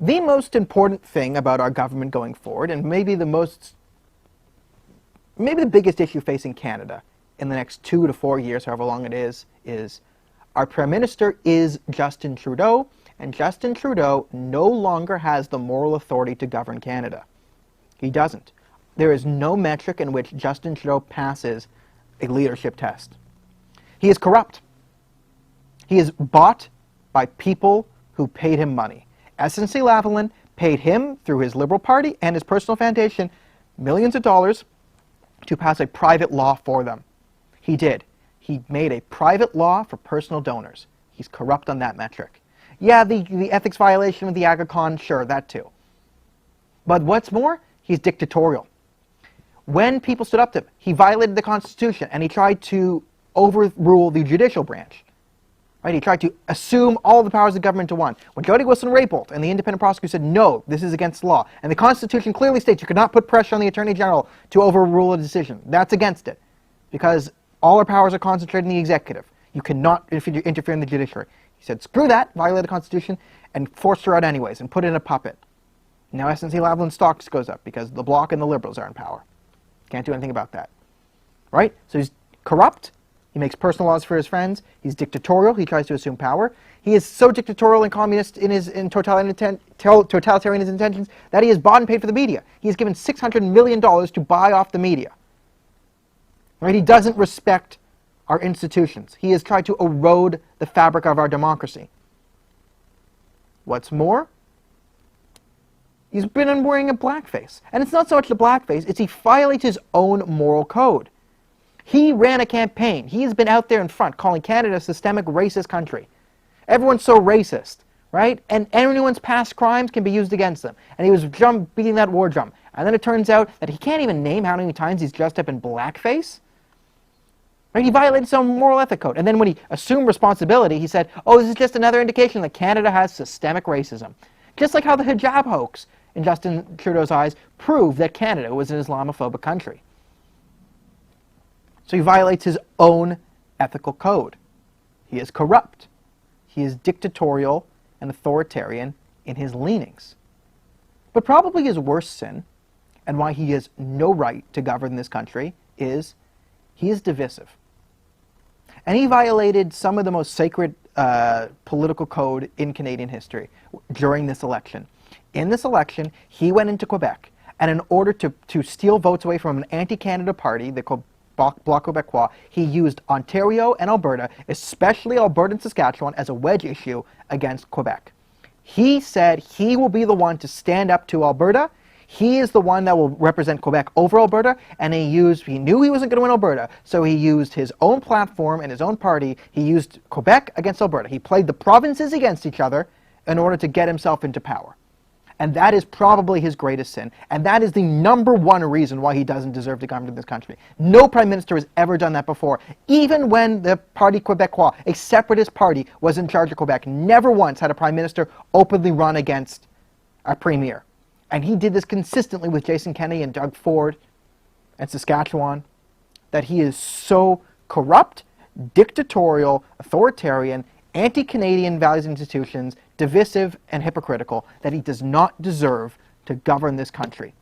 The most important thing about our government going forward, and maybe the biggest issue facing Canada in the next 2 to 4 years, however long it is our Prime Minister is Justin Trudeau, and Justin Trudeau no longer has the moral authority to govern Canada. He doesn't. There is no metric in which Justin Trudeau passes a leadership test. He is corrupt. He is bought by people who paid him money. SNC-Lavalin paid him, through his Liberal Party and his personal foundation, millions of dollars to pass a private law for them. He did. He made a private law for personal donors. He's corrupt on that metric. Yeah, the ethics violation with the AgriCon, sure, that too. But what's more, he's dictatorial. When people stood up to him, he violated the Constitution and he tried to overrule the judicial branch. Right? He tried to assume all the powers of government to one. When Jody Wilson-Raybould and the independent prosecutor said, no, this is against the law, and the Constitution clearly states you could not put pressure on the Attorney General to overrule a decision, that's against it. Because all our powers are concentrated in the executive. You cannot interfere in the judiciary. He said, screw that, violate the Constitution, and forced her out anyways, and put in a puppet. Now SNC-Lavalin stocks goes up because the Bloc and the Liberals are in power. Can't do anything about that. Right? So he's corrupt. He makes personal laws for his friends. He's dictatorial. He tries to assume power. He is so dictatorial and communist in his totalitarian intentions that he has bought and paid for the media. He has given $600 million to buy off the media. Right? He doesn't respect our institutions. He has tried to erode the fabric of our democracy. What's more, he's been wearing a blackface. And it's not so much the blackface, it's he violates his own moral code. He ran a campaign. He's been out there in front calling Canada a systemic racist country. Everyone's so racist, right? And anyone's past crimes can be used against them. And he was beating that war drum. And then it turns out that he can't even name how many times he's dressed up in blackface. Right? He violated his own moral ethic code. And then when he assumed responsibility, he said, oh, this is just another indication that Canada has systemic racism. Just like how the hijab hoax, in Justin Trudeau's eyes, proved that Canada was an Islamophobic country. So he violates his own ethical code. He is corrupt. He is dictatorial and authoritarian in his leanings. But probably his worst sin, and why he has no right to govern this country, is he is divisive. And he violated some of the most sacred political code in Canadian history during this election. In this election, he went into Quebec, and in order to steal votes away from an anti-Canada party, they called Bloc Québécois, he used Ontario and Alberta, especially Alberta and Saskatchewan, as a wedge issue against Quebec. He said he will be the one to stand up to Alberta. He is the one that will represent Quebec over Alberta, and he knew he wasn't going to win Alberta, so he used his own platform and his own party. He used Quebec against Alberta. He played the provinces against each other in order to get himself into power. And that is probably his greatest sin. And that is the #1 reason why he doesn't deserve to govern this country. No prime minister has ever done that before. Even when the Parti Québécois, a separatist party, was in charge of Quebec, never once had a prime minister openly run against a premier. And he did this consistently with Jason Kenney and Doug Ford and Saskatchewan, that he is so corrupt, dictatorial, authoritarian, anti-Canadian values and institutions, divisive and hypocritical, that he does not deserve to govern this country.